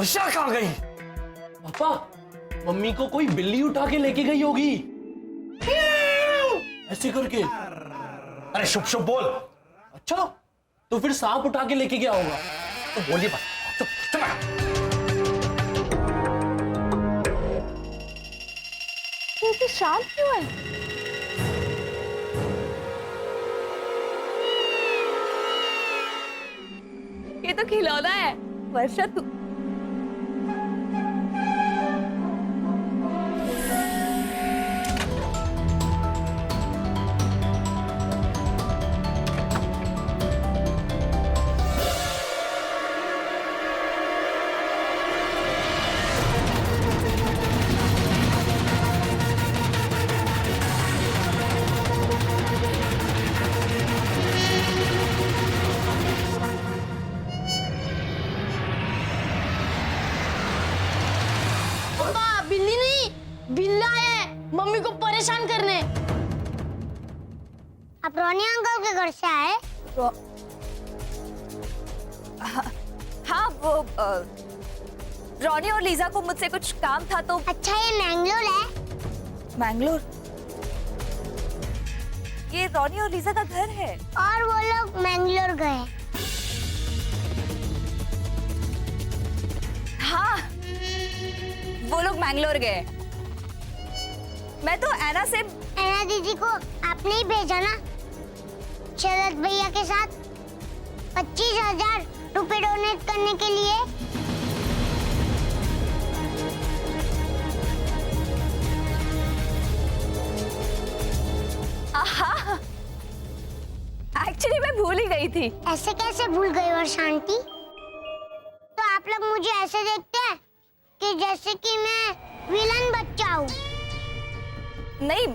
वर्षा कहाँ गई? पापा, मम्मी को कोई बिल्ली उठा के लेके गई होगी ऐसे करके। अरे शुभ शुभ बोल। अच्छा, तो फिर सांप उठा के लेके गया होगा। तो बोलिए बात। चुप चुप। इतनी शांत क्यों है? ये तो खिलौना है वर्षा। तू बिल्ली नहीं, बिल्ला है मम्मी को परेशान करने। आप रोनी अंकल के घर से आए? हाँ, वो रॉनी और लीजा को मुझसे कुछ काम था तो। अच्छा, ये मैंगलोर है? मैंगलोर? ये रॉनी और लीजा का घर है। और वो लोग मैंगलोर गए? हाँ, वो लोग मैंगलोर गए। मैं तो ऐना से। ऐना दीदी को आपने ही भेजा ना शरद भैया के साथ 25,000 रुपए डोनेट करने के लिए। एक्चुअली मैं भूल ही गई थी। ऐसे कैसे भूल गई वर्षा आंटी? तो आप लोग मुझे ऐसे देखते हैं कि जैसे कि मैं विलन बच्चा हूँ। नहीं,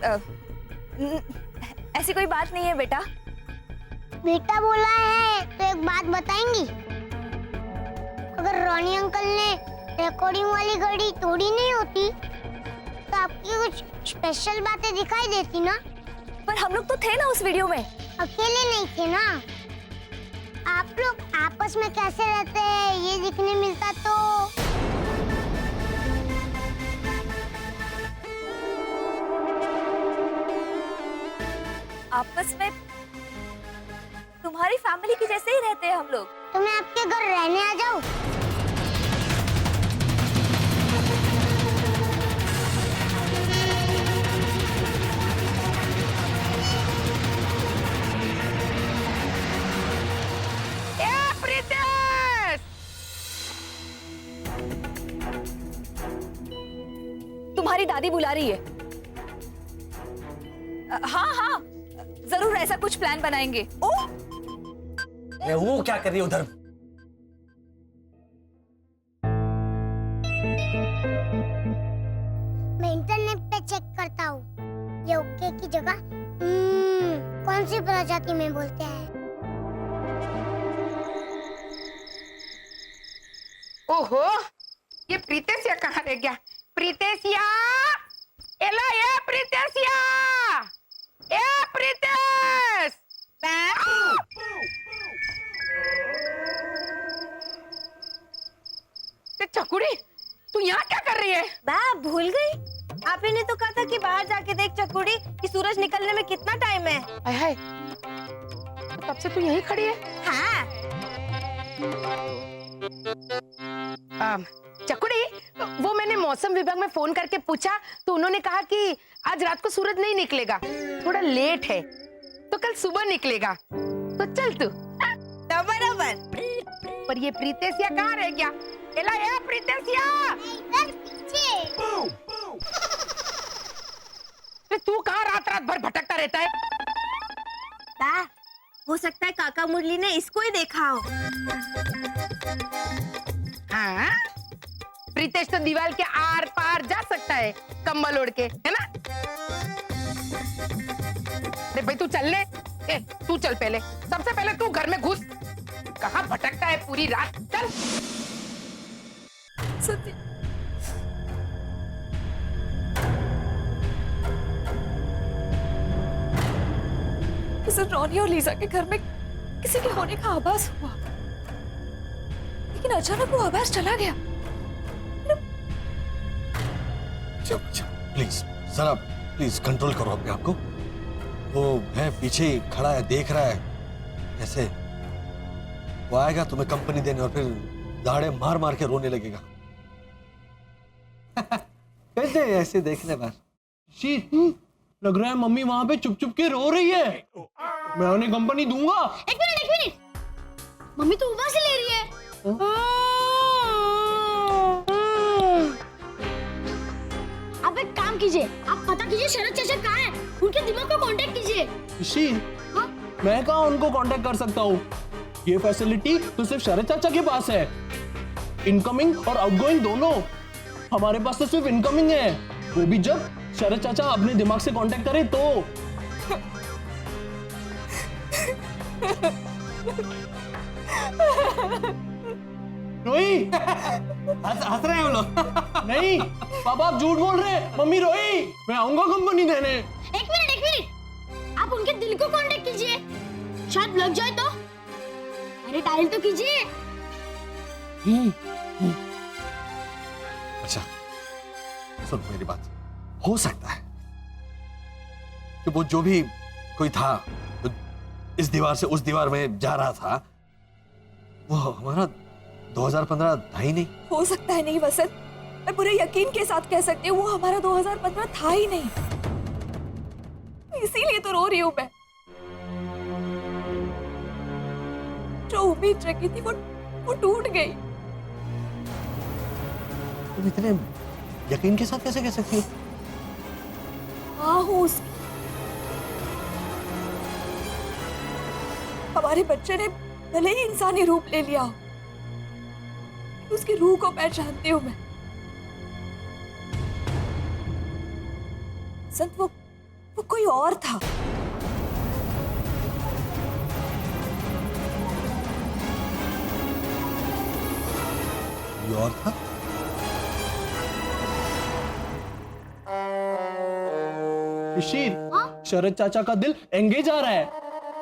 ऐसी कोई बात नहीं है बेटा। बेटा बोला है तो एक बात बताएंगी? अगर रॉनी अंकल ने रिकॉर्डिंग वाली घड़ी तोड़ी नहीं होती तो आपकी कुछ स्पेशल बातें दिखाई देती ना। पर हम लोग तो थे ना उस वीडियो में। अकेले नहीं थे ना। आप लोग आपस में कैसे रहते हैं ये दिखने मिलता तो। आपस में तुम्हारी फैमिली की जैसे ही रहते हैं हम लोग। तो मैं आपके घर रहने आ जाऊं? तुम्हारी दादी बुला रही है। हाँ हाँ, जरूर ऐसा कुछ प्लान बनाएंगे। ओह, वो क्या कर रही है उधर? मैं इंटरनेट पे चेक करता हूँ ये ओके की जगह कौन सी प्रजाति में बोलते हैं। ओहो, ये प्रीतेशिया कहाँ रह गया? प्रीतेशिया, एला ये प्रीतेशिया, ए प्रीतेश। चकुड़ी, तू यहाँ क्या कर रही है? मैं भूल गई। आप ही ने तो कहा था कि बाहर जाके देख चकुड़ी कि सूरज निकलने में कितना टाइम है। हाय, तब से तू यहीं खड़ी है? हाँ। चकुड़ी, वो मैंने मौसम विभाग में फोन करके पूछा तो उन्होंने कहा कि आज रात को सूरज नहीं निकलेगा, थोड़ा लेट है, तो कल सुबह निकलेगा। तो चल तू। तो बराबर। पर ये प्रीतेशिया कहाँ रह गया? एला ये प्रीतेशिया। इधर पीछे। तू कहाँ रात रात भर भटकता रहता है? हो सकता है काका मुरली ने इसको ही देखा हो। हाँ, प्रीतेश तो दीवार के आर पार जा सकता है कंबल ओढ़ के, है ना? अरे भाई तू चल ले। तू चल पहले, सबसे पहले तू घर में घुस। कहाँ भटकता है पूरी रात? चल। सत्य, रॉनी और लीजा के घर में किसी के होने का आभास हुआ, लेकिन अचानक वो आभास चला गया। अच्छा प्लीज जरा प्लीज कंट्रोल करो अपने आप को। वो है पीछे ही खड़ा है, देख रहा है ऐसे। वो आएगा तुम्हें कंपनी देने और फिर दाढ़े मार मार के रोने लगेगा। कैसे ऐसे देखने पर लग रहा है मम्मी वहां पे चुप चुप के रो रही है। मैं उन्हें कंपनी दूंगा। एक मिनट मम्मी तो ऊपर से ले रही है। आप एक काम कीजिए, आप पता कीजिए शरद चाचा कहाँ है, उनके दिमाग को कांटेक्ट कीजिए। ऋषि, मैं कहाँ उनको कांटेक्ट कर सकता हूँ? ये फैसिलिटी तो सिर्फ शरद चाचा के पास है। इनकमिंग और आउटगोइंग दोनों। हमारे पास तो सिर्फ इनकमिंग है, वो भी जब शरद चाचा अपने दिमाग से कांटेक्ट करे तो। रोई, हंस रहे हैं वो लोग। नहीं पापा आप झूठ बोल रहे हैं। मम्मी रोई, मैं आऊंगा कंपनी देने। एक मिनट आप उनके दिल को कांटेक्ट कीजिए, शायद लग जाए तो। अरे डायल तो कीजिए। अच्छा सुन मेरी बात, हो सकता है कि वो जो भी कोई था तो इस दीवार से उस दीवार में जा रहा था, वो हमारा 2015 था ही नहीं। हो सकता है नहीं वसंत, मैं पूरे यकीन के साथ कह सकती हूँ वो हमारा 2015 था ही नहीं। इसीलिए तो रो रही हूँ मैं। जो उम्मीद रखी थी वो टूट गई। तुम इतने यकीन के साथ कैसे कह सकती हो? हाँ हूँ उसकी। हमारे बच्चे ने भले ही इंसानी रूप ले लिया हो, उसकी रूह को पहचानती हूँ मैं। संत वो कोई और था। कोई और था? ऋषि, शरद चाचा का दिल एंगेज आ रहा है।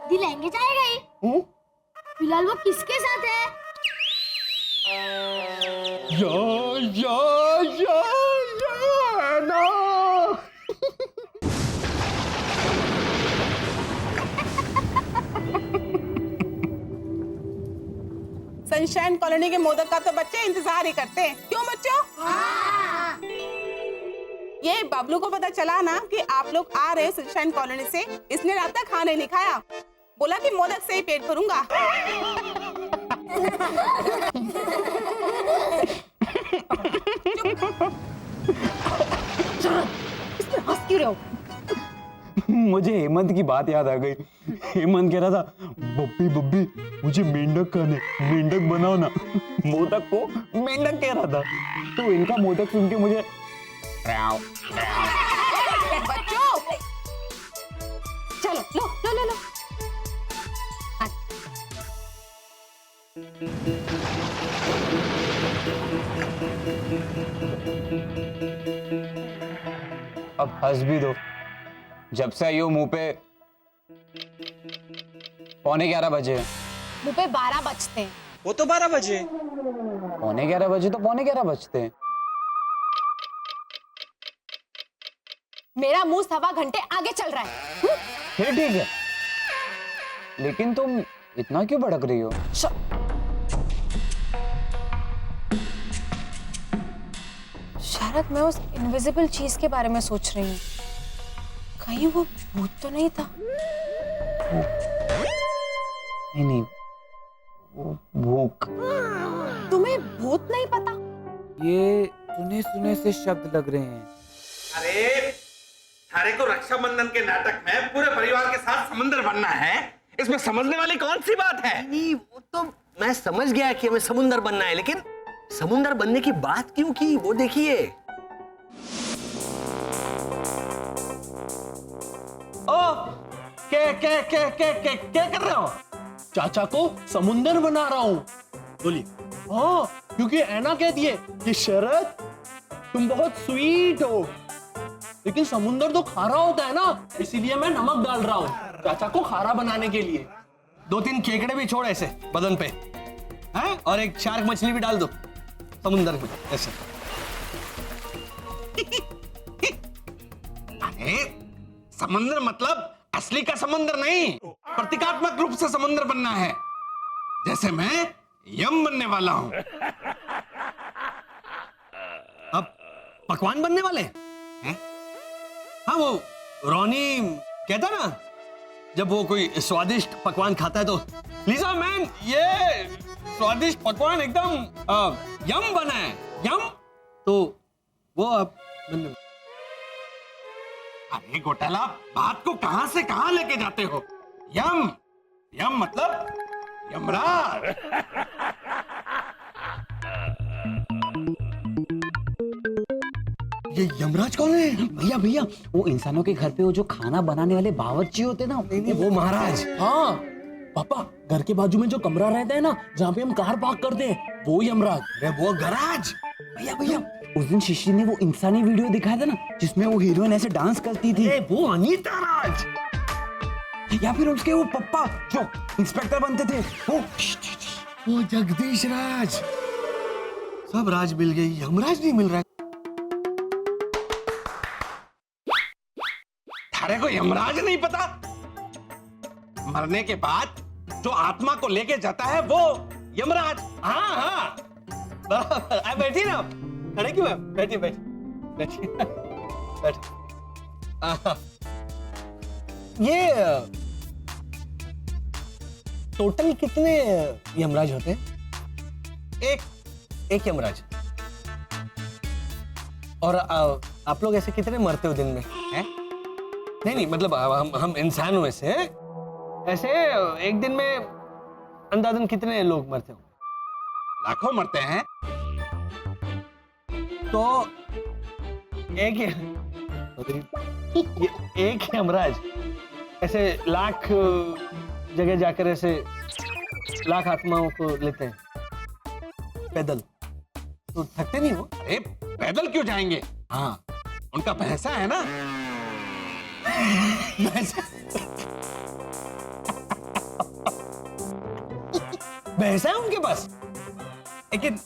दिल एंगे जाएगा ही। फिलहाल वो किसके साथ है? ना। सनशाइन कॉलोनी के मोदक का तो बच्चे इंतजार ही करते हैं, क्यों बच्चों? हाँ। ये बबलू को पता चला ना कि आप लोग आ रहे हो सनशाइन कॉलोनी से, इसने रात तक खाना नहीं खाया, बोला कि मोदक से ही पेट भरूंगा। हंस क्यों रहे हो? मुझे हेमंत की बात याद आ गई। हेमंत कह रहा था बब्बी बब्बी मुझे मेंढक खाने, मेंढक बनाओ ना। मोदक को मेंढक कह रहा था, तो इनका मोदक सुन के मुझे बच्चों चलो लो लो लो लो। अब हंस भी दो। जब से आई हो मुंह पे 11:15 बजे। मुंह पे 12 बजते हैं। वो तो 12 बजे। 11:15 बजे तो 11:15 बजते हैं। मेरा मुंह 1.25 घंटे आगे चल रहा है। फिर ठीक है, लेकिन तुम इतना क्यों भड़क रही हो? शायद मैं उस इनविजिबल चीज के बारे में सोच रही हूँ। कहीं वो भूत तो नहीं था? नहीं, वो भूख। तुम्हें भूत नहीं पता? ये सुने सुने से शब्द लग रहे हैं। अरे थारे को रक्षाबंधन के नाटक में पूरे परिवार के साथ समुंदर बनना है, इसमें समझने वाली कौन सी बात है? नहीं वो तो मैं समझ गया कि हमें समुंदर बनना है, लेकिन समुंदर बनने की बात क्यों की वो देखिए। ओ क्या कर रहे हो? चाचा को समुंदर बना रहा हूँ। बोलिए। हाँ, क्योंकि ऐना कहती है कि शरद तुम बहुत स्वीट हो, लेकिन समुंदर तो खारा होता है ना, इसीलिए मैं नमक डाल रहा हूँ चाचा को खारा बनाने के लिए। 2-3 केकड़े भी छोड़ ऐसे बदन पे, हैं? और एक शार्क मछली भी डाल दो समुंदर में ऐसे। समुद्र मतलब असली का समुद्र नहीं, प्रतीकात्मक रूप से समुद्र बनना है, जैसे मैं यम बनने वाला हूं। अब पकवान बनने वाले हैं? हाँ, वो रोनी कहता ना, जब वो कोई स्वादिष्ट पकवान खाता है तो लीजा मैन, ये स्वादिष्ट पकवान एकदम यम बना है, यम। तो वो अब बनने। अरे घोटाला, बात को कहां से कहां लेके जाते हो? यम, यम मतलब यमराज। ये यमराज कौन है? भैया भैया, वो इंसानों के घर पे वो जो खाना बनाने वाले बावर्ची होते ना, नहीं, वो महाराज। हाँ पापा, घर के बाजू में जो कमरा रहता है ना, जहाँ पे हम कार पार्क करते हैं, वो यमराज। अरे वो गराज। भैया भैया, उस दिन शिशी ने वो इंसानी वीडियो दिखाया था ना, जिसमें वो हीरोइन ऐसे डांस करती थी। अरे वो अनीता राज। या फिर उसके वो पप्पा जो इंस्पेक्टर बनते थे, वो जगदीश राज। सब राज मिल गई, यमराज नहीं मिल रहा है। थारे को यमराज नहीं पता? मरने के बाद जो आत्मा को लेके जाता है वो यमराज। हाँ हाँ, आप बैठी ना, खड़े क्यों है? बैठी बैठी बैठी बैठी। ये टोटल कितने यमराज होते हैं? एक यमराज। और आप लोग ऐसे कितने मरते हो दिन में? हैं? नहीं मतलब हम इंसानों में से ऐसे एक दिन में अंदाजन कितने लोग मरते हो? लाखों मरते हैं। तो एक यमराज ऐसे लाख जगह जाकर ऐसे लाख आत्माओं को लेते हैं पैदल, तो थकते नहीं हो? अरे पैदल क्यों जाएंगे? हाँ, उनका भैंसा है ना। भैंसा है उनके पास। लेकिन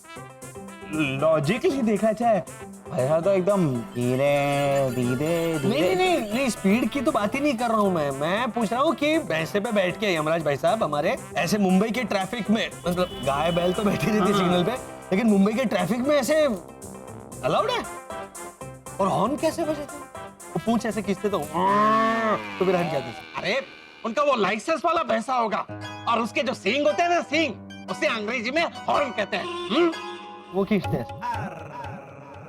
लॉजिकली देखा जाए, भैया तो एकदम धीरे धीरे नहीं, स्पीड की तो बात ही नहीं कर रहा हूँ मैं पूछ रहा हूँ कि भैंसे पे बैठ के यमराज भाई साहब हमारे ऐसे मुंबई के ट्रैफिक में, मतलब गाय बैल तो बैठी रहती है सिग्नल पे, लेकिन मुंबई के ट्रैफिक में ऐसे अलाउड है? और हॉर्न कैसे बजाते हैं? वो पूंछ ऐसे खींचते तो फिर हट जाते। अरे उनका वो लाइसेंस वाला भैंसा होगा, और उसके जो सींग होते हैं ना, सींग, उसे अंग्रेजी में हॉर्न कहते हैं। वो खींचते हैं।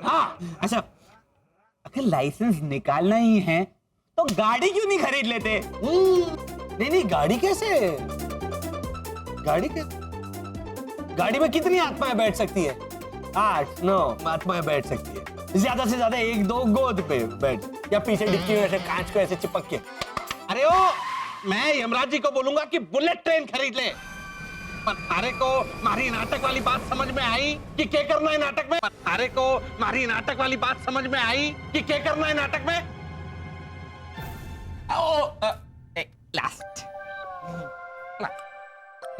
हाँ, अच्छा, अगर लाइसेंस निकालना ही है तो गाड़ी क्यों नहीं खरीद लेते? नहीं, गाड़ी कैसे? गाड़ी में कितनी आत्माएं बैठ सकती है? 8-9 आत्माएं बैठ सकती है, ज्यादा से ज्यादा 1-2 गोद पे बैठ, या पीछे डिक्की में ऐसे कांच को ऐसे चिपक के। अरे ओ, मैं यमराज जी को बोलूंगा कि बुलेट ट्रेन खरीद ले। पर थारे को मारी नाटक वाली बात समझ में आई कि क्या करना है नाटक में? थारे को मारी नाटक वाली बात समझ में आई कि क्या करना है नाटक में? लास्ट,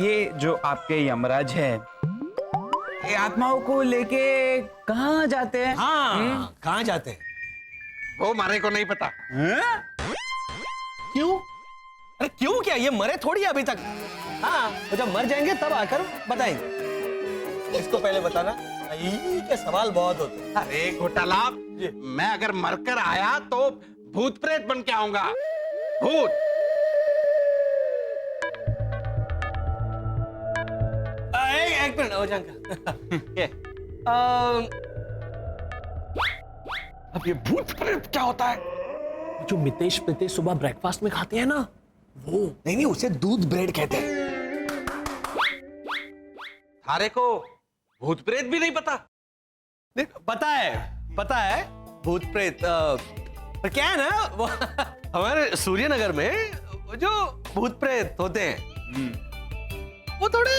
ये जो आपके यमराज है, ये आत्माओं को लेके कहाँ जाते हैं? हाँ, कहाँ जाते हैं? वो मारे को नहीं पता। क्यों? अरे क्यों क्या, ये मरे थोड़ी अभी तक। हाँ, तो जब मर जाएंगे तब आकर बताएंगे। इसको पहले बताना, यही के सवाल बहुत होते हैं। अरे घोटाला, मैं अगर मरकर आया तो भूत प्रेत बन के आऊंगा। भूत। एक मिनट हो जाएगा। अब ये भूत प्रेत क्या होता है? जो मितेश प्रीतेश सुबह ब्रेकफास्ट में खाते हैं ना, वो। नहीं, उसे दूध ब्रेड कहते हैं। थारे को भूत प्रेत भी नहीं पता? पता है भूत प्रेत। पर क्या है ना, वो हमारे सूर्यनगर में वो जो भूत प्रेत होते हैं, वो थोड़े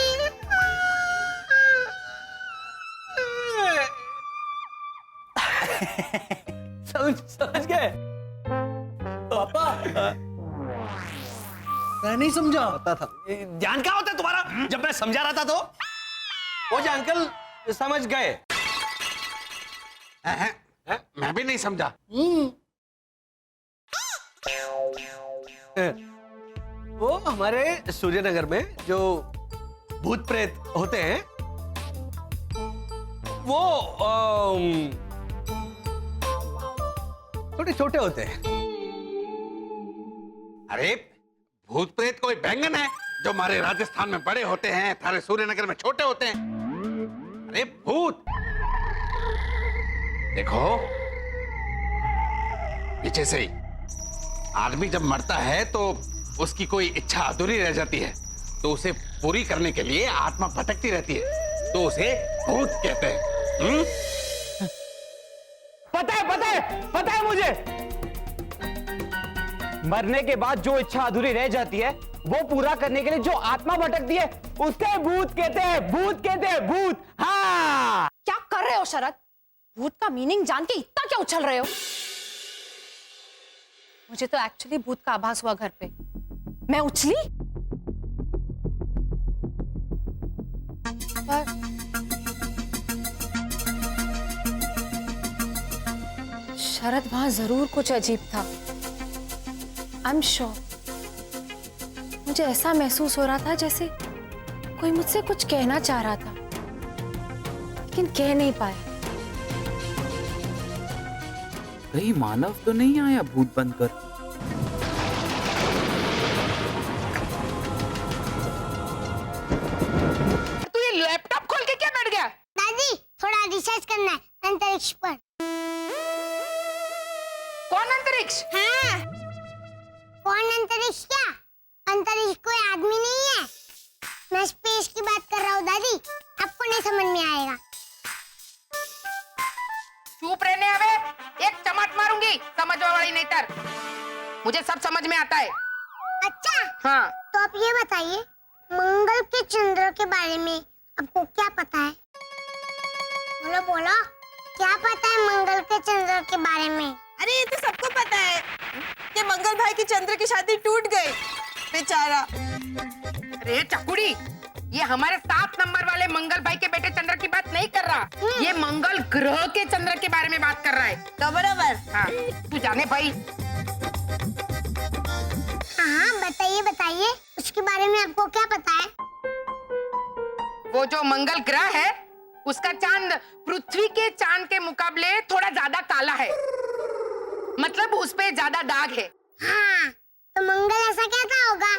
समझ गए पापा? मैं नहीं समझा। पता था। ध्यान क्या होता है तुम्हारा जब मैं समझा रहा था तो? वो जो अंकल समझ गए। मैं भी नहीं समझा। हमारे सूर्यनगर में जो भूत प्रेत होते हैं वो थोड़े छोटे होते हैं। अरे भूत प्रेत कोई बैंगन है जो हमारे राजस्थान में बड़े होते हैं, थारे सूर्यनगर में छोटे होते हैं। अरे भूत देखो, पीछे से ही आदमी जब मरता है तो उसकी कोई इच्छा अधूरी रह जाती है, तो उसे पूरी करने के लिए आत्मा भटकती रहती है, तो उसे भूत कहते हैं। पता है मुझे। मरने के बाद जो इच्छा अधूरी रह जाती है वो पूरा करने के लिए जो आत्मा भटकती है उसके भूत कहते हैं, भूत। हाँ, क्या कर रहे हो शरद? भूत का मीनिंग जान के इतना क्या उछल रहे हो? मुझे तो एक्चुअली भूत का आभास हुआ घर पे। मैं उछली पर शरद वहां जरूर कुछ अजीब था। I am sure. मुझे ऐसा महसूस हो रहा था जैसे कोई मुझसे कुछ कहना चाह रहा था, लेकिन कह नहीं पाया। कहीं मानव तो नहीं आया भूत बनकर? तू ये लैपटॉप खोल के क्या बैठ गया? दादी थोड़ा रिसर्च करना है अंतरिक्ष पर। कौन अंतरिक्ष? हाँ, कौन अंतरिक्ष? क्या अंतरिक्ष कोई आदमी नहीं है। मैं स्पेस की बात कर रहा हूँ दादी, आपको नहीं समझ में आएगा। चुप रहने आवे, एक चमाट मारूंगी समझ वाली नहीं तर। मुझे सब समझ में आता है। अच्छा हाँ, तो आप ये बताइए, मंगल के चंद्र के बारे में आपको क्या पता है? बोलो बोलो, क्या पता है मंगल के चंद्र के बारे में? अरे ये तो सबको पता है कि मंगल भाई की चंद्र की शादी टूट गई बेचारा। अरे चकुड़ी, ये हमारे 7 नंबर वाले मंगल भाई के बेटे चंद्र की बात नहीं कर रहा। ये मंगल ग्रह के चंद्र के बारे में बात कर रहा है। तो बराबर। हाँ, तू जाने भाई। हाँ बताइए बताइए, उसके बारे में आपको क्या पता है? वो जो मंगल ग्रह है उसका चांद पृथ्वी के चांद के मुकाबले थोड़ा ज्यादा काला है, मतलब उस पे ज्यादा दाग है। हाँ, तो मंगल ऐसा कहता होगा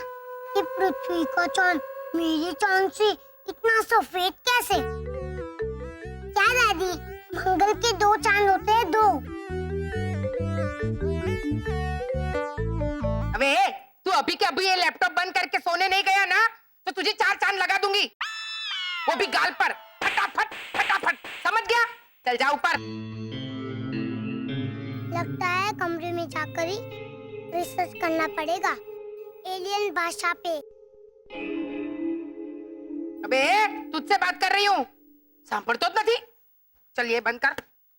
कि पृथ्वी का चांद मेरे चांद से इतना सफेद कैसे? क्या दादी, मंगल के 2 चांद होते हैं, 2। अबे तू अभी के अभी ये लैपटॉप बंद करके सोने नहीं गया ना तो तुझे 4 चांद लगा दूंगी, वो भी गाल पर, फटाफट फटाफट, समझ गया? चल जा ऊपर। लगता है कमरे में जाकर ही रिसर्च करना पड़ेगा एलियन भाषा पे। अबे तुझसे बात कर रही हूँ, सांभळतो नहीं। चल ये बंद कर,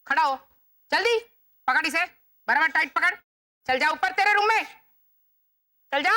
खड़ा हो, जल्दी पकड़ इसे, बराबर टाइट पकड़। चल जा ऊपर तेरे रूम में, चल जा।